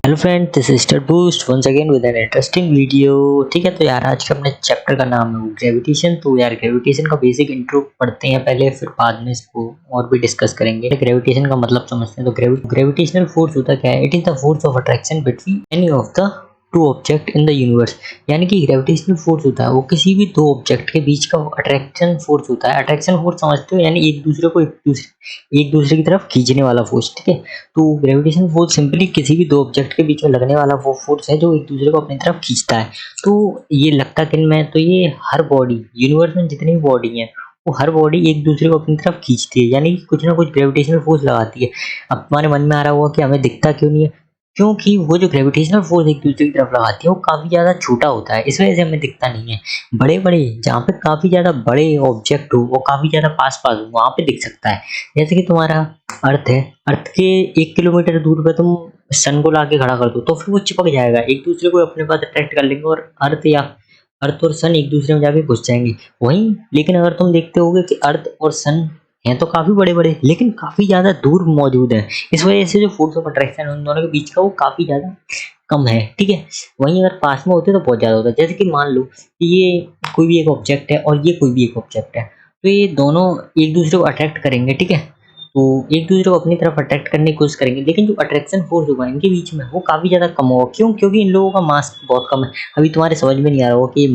Hello friend, this is star boost once again with an interesting video. ठीक है, तो यार आज के अपने चैप्टर का नाम है ग्रेविटेशन। तो यार ग्रेविटेशन का बेसिक इंट्रो पढ़ते हैं पहले, फिर बाद में इसको और भी डिस्कस करेंगे। ग्रेविटेशन का मतलब समझते हैं। तो ग्रेविटेशनल फोर्स होता क्या है? It is the force of attraction between any of the two object in the universe. यानी कि ग्रेविटेशनल फोर्स होता है वो किसी भी दो ऑब्जेक्ट के बीच का अट्रैक्शन फोर्स होता है। अट्रैक्शन फोर्स समझते हो, यानी एक दूसरे को एक दूसरे की तरफ खींचने वाला फोर्स। ठीक है, तो ग्रेविटेशन फोर्स सिंपली किसी भी दो ऑब्जेक्ट के बीच में लगने वाला वो फोर्स है जो एक दूसरे को अपनी तरफ खींचता है। तो ये लगता किन में? तो ये हर बॉडी, यूनिवर्स में जितनी भी बॉडी है वो हर बॉडी एक दूसरे को अपनी तरफ खींचती है, यानी कि कुछ ना कुछ ग्रेविटेशनल फोर्स लगाती है। अब तुम्हारे मन में आ रहा होगा कि हमें दिखता क्यों नहीं है? क्योंकि वो जो ग्रेविटेशनल फोर्स एक दूसरे की तरफ लगाती है वो काफी ज्यादा छोटा होता है, इस वजह से हमें दिखता नहीं है। बड़े बड़े जहाँ पे काफी ज्यादा बड़े ऑब्जेक्ट हो, वो काफी ज्यादा पास पास हो, वहां पे दिख सकता है। जैसे कि तुम्हारा अर्थ है, अर्थ के 1 किलोमीटर दूर पे तुम सन को लाके खड़ा कर दो तो फिर वो चिपक जाएगा, एक दूसरे को अपने पास अट्रैक्ट कर लेंगे और अर्थ और सन एक दूसरे में जाके घुस जाएंगे। वहीं लेकिन अगर तुम देखते होगे कि अर्थ और सन हैं तो काफी बड़े बड़े, लेकिन काफी ज्यादा दूर मौजूद हैं। इस वजह से जो फोर्स ऑफ अट्रैक्शन है उन दोनों के बीच का वो काफी ज्यादा कम है। ठीक है, वहीं अगर पास में होते तो बहुत ज्यादा होता। जैसे कि मान लो कि ये कोई भी एक ऑब्जेक्ट है और ये कोई भी एक ऑब्जेक्ट है, तो ये दोनों एक दूसरे को अट्रैक्ट करेंगे। ठीक है, तो एक दूसरे को अपनी तरफ अट्रैक्ट करने की कोशिश करेंगे, लेकिन जो अट्रैक्शन फोर्स होगा इनके बीच में वो काफी ज्यादा कम होगा। क्यों? क्योंकि इन लोगों का मास बहुत कम है। अभी तुम्हारे समझ में नहीं आ रहा होगा कि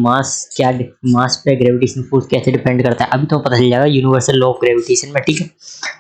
मास पे ग्रेविटेशन फोर्स कैसे डिपेंड करता है। अभी तो पता चल जाएगा यूनिवर्सल लॉ ऑफ ग्रेविटेशन में। ठीक है,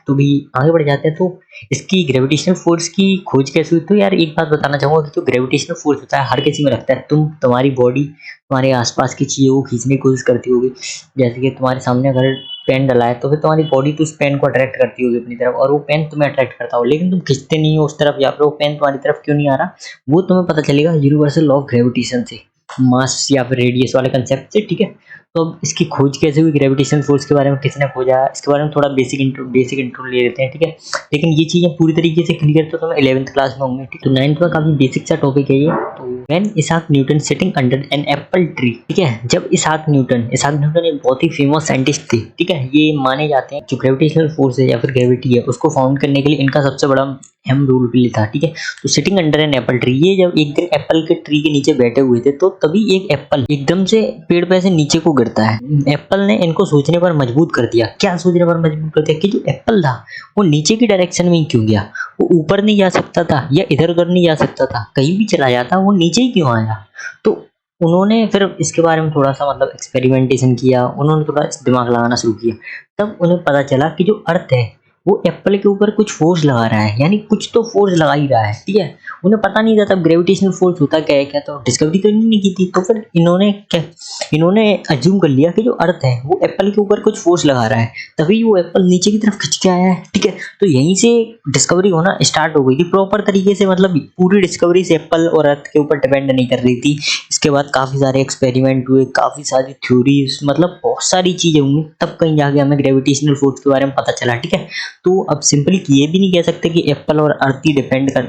तो भी आगे बढ़ जाते हैं। तो इसकी ग्रेविटेशनल फोर्स की खोज कैसे हुई? तो यार एक बात बताना चाहूंगा कि जो ग्रेविटेशनल फोर्स होता है हर किसी में लगता है। तुम्हारी बॉडी तुम्हारे आसपास की चीजों को खींचने की कोशिश करती होगी। जैसे कि तुम्हारे सामने अगर पेन डला है तो फिर तुम्हारी बॉडी तो उस पेन को अट्रैक्ट करती होगी अपनी तरफ, और वो पेन तुम्हें अट्रैक्ट करता हो, लेकिन तुम खींचते नहीं हो उस तरफ, या फिर वो पेन तुम्हारी तरफ क्यों नहीं आ रहा वो तुम्हें पता चलेगा यूनिवर्सल लॉ ऑफ ग्रेविटेशन से, मास या फिर रेडियस वाले कंसेप्ट से। ठीक है, तो अब इसकी खोज कैसे हुई? ग्रेविटेशन फोर्स के बारे में किसने खोजा, इसके बारे में थोड़ा बेसिक इंट्रो ले लेते हैं। ठीक है, लेकिन ये चीजें पूरी तरीके से क्लियर तो तुम्हें 11th क्लास में होंगे। ठीक, तो 9th में काफी बेसिक सा टॉपिक है ये। तो when Isaac Newton sitting under an apple tree. ठीक है, जब इसाक न्यूटन एक बहुत ही फेमस साइंटिस्ट थे। ठीक है, ये माने जाते हैं जो ग्रेविटेशनल फोर्स है या फिर ग्रेविटी है उसको फाउंड करने के लिए इनका सबसे बड़ा अहम रोल भी था। ठीक है, तो sitting under an apple tree, ये जब एक दिन एप्पल के ट्री के नीचे बैठे हुए थे तो तभी एक एप्पल एकदम से पेड़ पे से नीचे को गिरता है। एप्पल ने इनको सोचने पर मजबूर कर दिया। क्या सोचने पर मजबूर कर दिया? कि जो एप्पल था वो नीचे की डायरेक्शन में ही क्यों गया? वो ऊपर नहीं जा सकता था या इधर उधर नहीं जा सकता था, कहीं भी चला जाता, वो नीचे ही क्यों आया? तो उन्होंने फिर इसके बारे में थोड़ा सा मतलब एक्सपेरिमेंटेशन किया, उन्होंने थोड़ा दिमाग लगाना शुरू किया। तब उन्हें पता चला कि जो अर्थ है वो एप्पल के ऊपर कुछ फोर्स लगा रहा है, यानी कुछ तो फोर्स लगा ही रहा है। ठीक है, उन्हें पता नहीं था तब ग्रेविटेशनल फोर्स होता क्या है, क्या तो डिस्कवरी तो नहीं की थी। तो फिर इन्होंने अज्यूम कर लिया कि जो अर्थ है वो एप्पल के ऊपर कुछ फोर्स लगा रहा है, तभी वो एप्पल नीचे की तरफ खिंच के आया है। ठीक है, तो यहीं से डिस्कवरी होना स्टार्ट हो गई थी प्रॉपर तरीके से। मतलब पूरी डिस्कवरी से एप्पल और अर्थ के ऊपर डिपेंड नहीं कर रही थी। इसके बाद काफी सारे एक्सपेरिमेंट हुए, काफी सारी थ्योरीज, मतलब बहुत सारी चीजें हुई, तब कहीं जाके हमें ग्रेविटेशनल फोर्स के बारे में पता चला। ठीक है, तो अब सिंपली ये भी नहीं कह सकते कि एप्पल और अर्थ ही डिपेंड कर,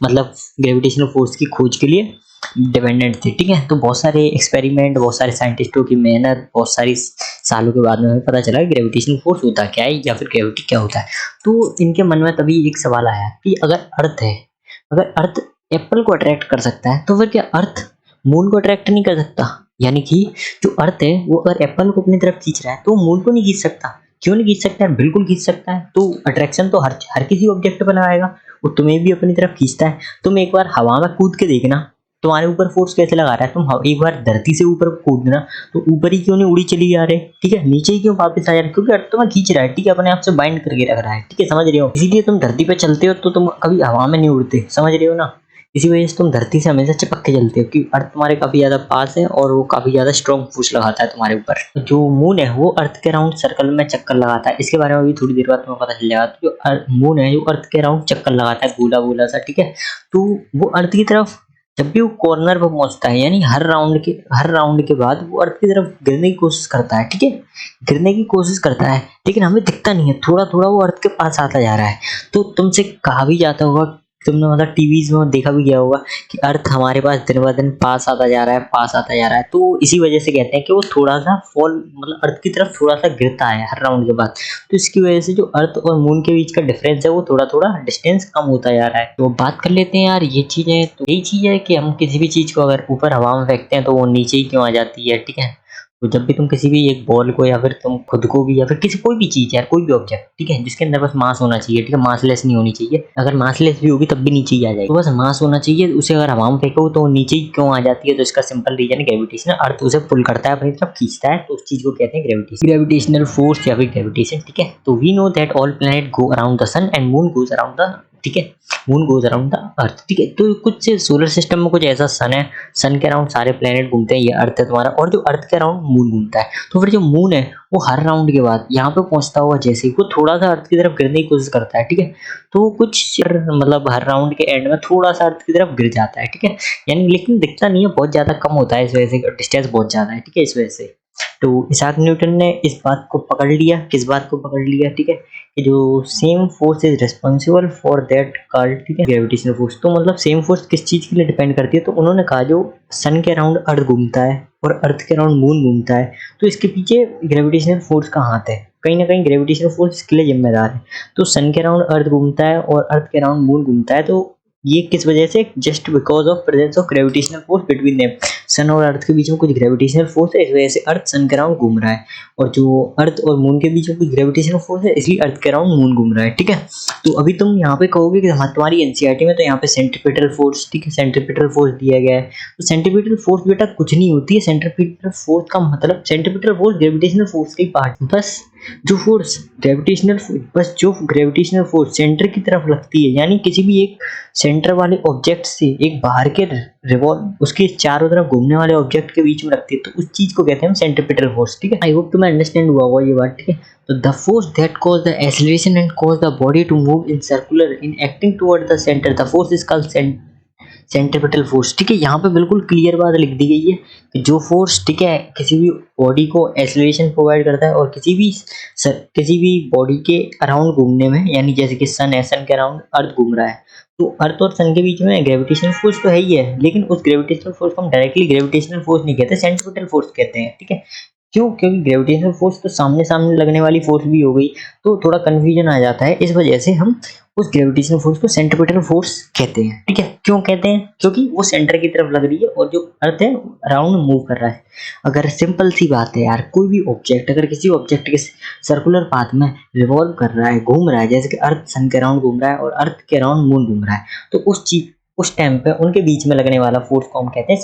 मतलब ग्रेविटेशनल फोर्स की खोज के लिए डिपेंडेंट थे। ठीक है, तो बहुत सारे एक्सपेरिमेंट, बहुत सारे साइंटिस्टों की मेहनत, बहुत सारी सालों के बाद में हमें पता चला कि ग्रेविटेशनल फोर्स होता क्या है या फिर ग्रेविटी क्या होता है। तो इनके मन में तभी एक सवाल आया कि अगर अर्थ एप्पल को अट्रैक्ट कर सकता है तो फिर क्या अर्थ मून को अट्रैक्ट नहीं कर सकता? यानी कि जो अर्थ है वो अगर एप्पल को अपनी तरफ खींच रहा है तो मून को नहीं खींच सकता? क्यों नहीं खींच सकता है? बिल्कुल खींच सकता है। तो अट्रैक्शन तो हर किसी ऑब्जेक्ट पर लगाएगा, वो तुम्हें भी अपनी तरफ खींचता है। तुम एक बार हवा में कूद के देखना तुम्हारे ऊपर फोर्स कैसे लगा रहा है। तुम एक बार धरती से ऊपर कूदना तो ऊपर ही क्यों नहीं उड़ी चली जा रहे? ठीक है, नीचे ही क्यों वापस आ जा रहे? क्योंकि अर्थ तुम्हें खींच रहा है। ठीक है, अपने आप से बाइंड करके रख रहा है। ठीक है, समझ रहे हो? इसीलिए तुम धरती पे चलते हो तो तुम कभी हवा में नहीं उड़ते, समझ रहे हो ना? इसी वजह से तुम धरती से हमेशा चिपक के चलते हो कि अर्थ तुम्हारे काफी ज्यादा पास है और वो काफी ज्यादा स्ट्रॉन्ग फोर्स लगाता है तुम्हारे ऊपर। जो मून है वो अर्थ के राउंड सर्कल में चक्कर लगाता है, इसके बारे में भी थोड़ी देर बाद तुम्हें पता चल जाएगा। तो जो मून है जो अर्थ के राउंड चक्कर लगाता है गोला गोला सा। ठीक है, तो वो अर्थ की तरफ जब भी वो कॉर्नर पर पहुंचता है, यानी हर राउंड के बाद वो अर्थ की तरफ गिरने की कोशिश करता है। ठीक है, गिरने की कोशिश करता है, लेकिन हमें दिखता नहीं है, थोड़ा थोड़ा वो अर्थ के पास आता जा रहा है। तो तुमसे कहा भी जाता होगा तुमने मतलब टीवीज में देखा भी गया होगा कि अर्थ हमारे पास दिन ब दिन पास आता जा रहा है, पास आता जा रहा है। तो इसी वजह से कहते हैं कि वो थोड़ा सा फॉल मतलब अर्थ की तरफ थोड़ा सा गिरता है हर राउंड के बाद। तो इसकी वजह से जो अर्थ और मून के बीच का डिफरेंस है वो थोड़ा थोड़ा डिस्टेंस कम होता जा रहा है। तो बात कर लेते हैं यार ये चीजें। तो यही चीज है कि हम किसी भी चीज को अगर ऊपर हवा में फेंकते हैं तो वो नीचे ही क्यों आ जाती है, ठीक है। तो जब भी तुम किसी भी एक बॉल को या फिर तुम खुद को भी या फिर किसी कोई भी चीज यार, कोई भी ऑब्जेक्ट, ठीक है, जिसके अंदर बस मास होना चाहिए, ठीक है, मासलेस नहीं होनी चाहिए। अगर मासलेस भी होगी तब भी नीचे ही आ जाएगी। तो बस मास होना चाहिए, उसे अगर हवा में फेंको तो वो नीचे ही क्यों आ जाती है। तो इसका सिंपल रीजन ग्रेविटेशन। अर्थ उसे पुल करता है अपनी तरफ, खींचता है, तो उस चीज को कहते हैं ग्रेविटेशन, ग्रेविटेशनल फोर्स या फिर ग्रेविटेशन, ठीक है। तो we know that all planet go around the sun and moon goes around the, ठीक है, moon goes around the earth, ठीक है। तो कुछ सोलर सिस्टम में कुछ ऐसा सन है, सन के अराउंड सारे प्लेनेट घूमते हैं, ये अर्थ है तुम्हारा, और जो अर्थ के अराउंड मून घूमता है। तो फिर जो मून है वो हर राउंड के बाद यहाँ पे पहुंचता हुआ जैसे ही वो थोड़ा सा अर्थ की तरफ गिरने की कोशिश करता है, ठीक है। तो कुछ मतलब हर राउंड के एंड में थोड़ा सा अर्थ की तरफ गिर जाता है, ठीक है। यानी लेकिन दिखता नहीं है, बहुत ज्यादा कम होता है, इस वजह से डिस्टेंस बहुत ज्यादा है, ठीक है, इस वजह से। तो इसाक न्यूटन ने इस बात को पकड़ लिया, किस बात को पकड़ लिया, ठीक है, कि जो same force is responsible for that called, ठीक है, ग्रेविटेशनल फोर्स। तो मतलब सेम फोर्स किस चीज के लिए डिपेंड करती है, तो उन्होंने कहा जो सन के अराउंड अर्थ घूमता है और अर्थ के अराउंड मून घूमता है, तो इसके पीछे ग्रेविटेशनल फोर्स का हाथ है, कहीं ना कहीं ग्रेविटेशनल फोर्स इसके लिए जिम्मेदार है। तो सन के अराउंड अर्थ घूमता है और अर्थ के अराउंड मून घूमता है, तो ये किस वजह से, just because of presence of gravitational force between them. Sun और अर्थ के बीच में कुछ ग्रेविटेशनल फोर्स है, इस वजह से अर्थ सन के अराउंड घूम रहा है, और जो अर्थ और मून के बीच में कुछ ग्रेविटेशनल फोर्स है, इसलिए अर्थ के अराउंड मून घूम रहा है, ठीक है। तो अभी तुम यहाँ पे कहोगे कि हाँ तुम्हारी एनसीईआरटी में तो यहाँ पे सेंट्रीपिटल फोर्स, ठीक है, सेंट्रीपिटल फोर्स दिया गया है। तो सेंट्रीपिटल फोर्स बेटा कुछ नहीं होती है। सेंट्रीपिटल फोर्स का मतलब, सेंट्रीपिटल फोर्स ग्रेविटेशनल फोर्स का ही पार्ट, बस जो फोर्स ग्रेविटेशनल, बस जो ग्रेविटेशनल फोर्स सेंटर की तरफ लगती है, यानी किसी भी एक सेंटर वाले ऑब्जेक्ट से एक बाहर के रिवॉल्व उसके चारों तरफ घूमने वाले ऑब्जेक्ट के बीच में रखती है, तो उस चीज को कहते हैं सेंट्रीपिटल फोर्स, ठीक है। आई होप तुम्हें अंडरस्टैंड हुआ होगा ये बात, ठीक है। तो the force that cause the acceleration and cause the body to move in circular in acting toward the centre, the force is called centripetal force, ठीक है। यहाँ पे बिल्कुल क्लियर बात लिख दी गई है कि जो फोर्स, ठीक है, किसी भी बॉडी को एक्सेलरेशन प्रोवाइड करता है और किसी भी बॉडी के अराउंड घूमने में, यानी जैसे कि सन है, सन के अराउंड अर्थ घूम रहा है, तो अर्थ और सन के बीच में ग्रेविटेशनल फोर्स तो है ही है, लेकिन उस ग्रेविटेशनल फोर्स को हम डायरेक्टली ग्रेविटेशनल फोर्स नहीं कहते, सेंट्रीपिटल फोर्स कहते हैं, ठीक है। क्यों? क्योंकि ग्रेविटेशनल फोर्स तो सामने सामने लगने वाली फोर्स भी हो गई, तो थोड़ा कंफ्यूजन आ जाता है, इस वजह से हम उस ग्रेविटेशनल फोर्स को सेंट्रीपिटल फोर्स कहते हैं, ठीक है। क्यों कहते हैं? क्योंकि वो सेंटर की तरफ लग रही है और जो अर्थ है अराउंड मूव कर रहा है। अगर सिंपल सी बात है यार, कोई भी ऑब्जेक्ट अगर किसी ऑब्जेक्ट के सर्कुलर पाथ में रिवॉल्व कर रहा है, घूम रहा है, जैसे कि अर्थ सन के अराउंड घूम रहा है और अर्थ के अराउंड मून घूम रहा है, तो उस टाइम पे उनके बीच में लगने वाला फोर्स को हम कहते हैं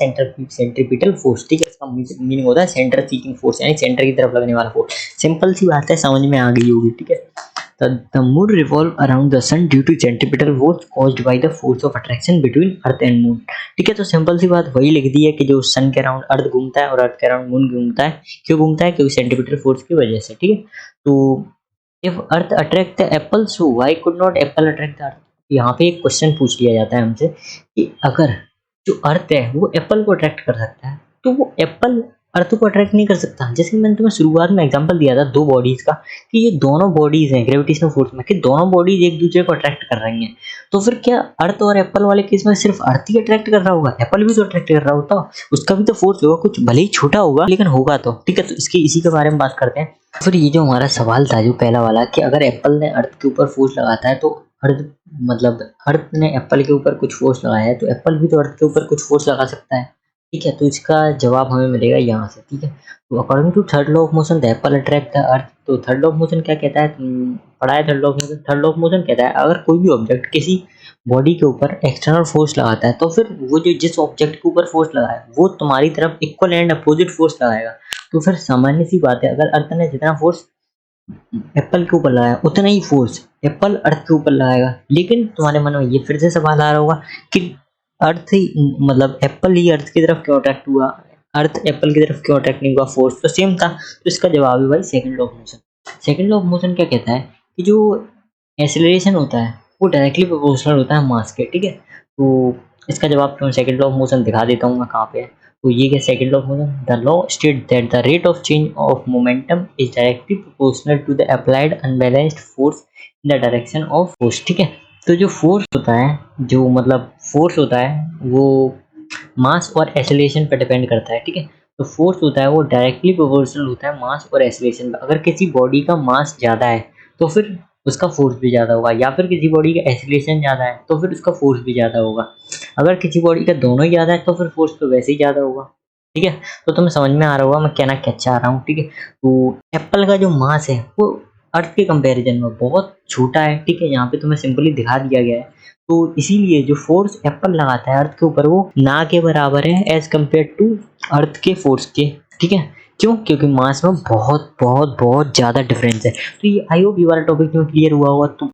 सेंट्रीपिटल फोर्स, ठीक है। इसका मीनिंग होता है सेंटर सीकिंग फोर्स, यानी सेंटर की तरफ लगने वाला फोर्स। सिंपल सी बात है, समझ में आ गई होगी, ठीक है। The moon revolve around the sun due to centripetal force caused by the force of attraction between earth and moon, ठीक है। तो सिंपल सी बात वही लिख दी है कि जो सन के अराउंड अर्थ घूमता है और अर्थ के अराउंड मून घूमता है। क्यों घूमता है? क्योंकि सेंट्रीपिटल फोर्स की वजह से, ठीक है। तो if earth attract the Apple, so why could not Apple attract the अर्थ? यहाँ पे एक क्वेश्चन पूछ लिया जाता है हमसे कि अगर जो अर्थ है वो एप्पल को अट्रैक्ट कर सकता है, तो वो एप्पल अर्थ को अट्रैक्ट नहीं कर सकता। जैसे मैंने तुम्हें शुरुआत में एग्जांपल दिया था दो बॉडीज का, कि ये दोनों बॉडीज हैं ग्रेविटेशनल फोर्स में, कि दोनों बॉडीज एक दूसरे को अट्रैक्ट कर रही हैं। तो फिर क्या अर्थ और एप्पल वाले केस में सिर्फ अर्थ ही अट्रैक्ट कर रहा होगा? एप्पल भी तो अट्रैक्ट कर रहा होता, उसका भी तो फोर्स होगा, कुछ भले ही छोटा होगा लेकिन होगा तो, ठीक है। तो इसी के बारे में बात करते हैं। फिर ये जो हमारा सवाल था जो पहला वाला, कि अगर एप्पल ने अर्थ के ऊपर फोर्स लगाता है, तो अर्थ ने एप्पल के ऊपर कुछ फोर्स लगाया है, तो एप्पल भी तो अर्थ के ऊपर कुछ फोर्स लगा सकता है, ठीक है। तो इसका जवाब हमें मिलेगा यहाँ से, ठीक है। तो according to third law of motion the apple attract the earth. तो थर्ड लॉ ऑफ मोशन क्या कहता है? पढ़ा है third law of motion. Third law of motion कहता है अगर कोई भी ऑब्जेक्ट किसी बॉडी के ऊपर एक्सटर्नल फोर्स लगाता है, तो फिर वो जो जिस ऑब्जेक्ट के ऊपर फोर्स लगाया है वो तुम्हारी तरफ इक्वल एंड अपोजिट फोर्स लगाएगा। तो फिर सामान्य सी बात है, अगर अर्थ ने जितना फोर्स एप्पल के ऊपर लगाया उतना ही फोर्स एप्पल अर्थ के ऊपर लगाएगा। लेकिन तुम्हारे मन में ये फिर से सवाल आ रहा होगा कि अर्थ ही एप्पल ही अर्थ की तरफ क्यों अट्रैक्ट हुआ, अर्थ एप्पल की तरफ क्यों अट्रैक्ट नहीं हुआ? फोर्स तो सेम था। तो इसका जवाब है भाई second law of motion. Second law of motion क्या कहता है कि जो एक्सेलरेशन होता है वो डायरेक्टली प्रोपोर्शनल होता है मास के, ठीक है। तो इसका जवाब मैं सेकंड लॉ ऑफ मोशन दिखा देता हूँ मैं कहाँ पे है। तो ये क्या second law of motion? The law state that the rate of change of momentum is directly proportional to the applied unbalanced force in the direction of force, ठीक है। तो जो फोर्स होता है, जो मतलब फोर्स होता है वो मास और एक्सेलरेशन पर डिपेंड करता है, ठीक है। तो फोर्स होता है वो डायरेक्टली प्रोपोर्शनल होता है मास और एक्सेलरेशन का। अगर किसी बॉडी का मास ज़्यादा है तो फिर उसका फोर्स भी ज़्यादा होगा, या फिर किसी बॉडी का एक्सेलरेशन ज़्यादा है तो फिर उसका फोर्स भी ज़्यादा होगा। अगर किसी बॉडी का दोनों ही ज़्यादा है तो फिर फोर्स तो वैसे ही ज़्यादा होगा, ठीक है। तो तुम्हें समझ में आ रहा होगा मैं कहना क्या चाह रहा हूँ, ठीक है। तो एप्पल का जो मास है वो अर्थ के कंपैरिजन में बहुत छोटा है, ठीक है। यहाँ पे तुम्हें सिंपली दिखा दिया गया है। तो इसीलिए जो फोर्स एप्पल लगाता है अर्थ के ऊपर वो ना के बराबर है एज कम्पेयर टू अर्थ के फोर्स के, ठीक है। क्यों? क्योंकि मास में बहुत बहुत बहुत ज़्यादा डिफरेंस है। तो ये आई होप ये वाला टॉपिक तुम्हें क्लियर हुआ होगा। तो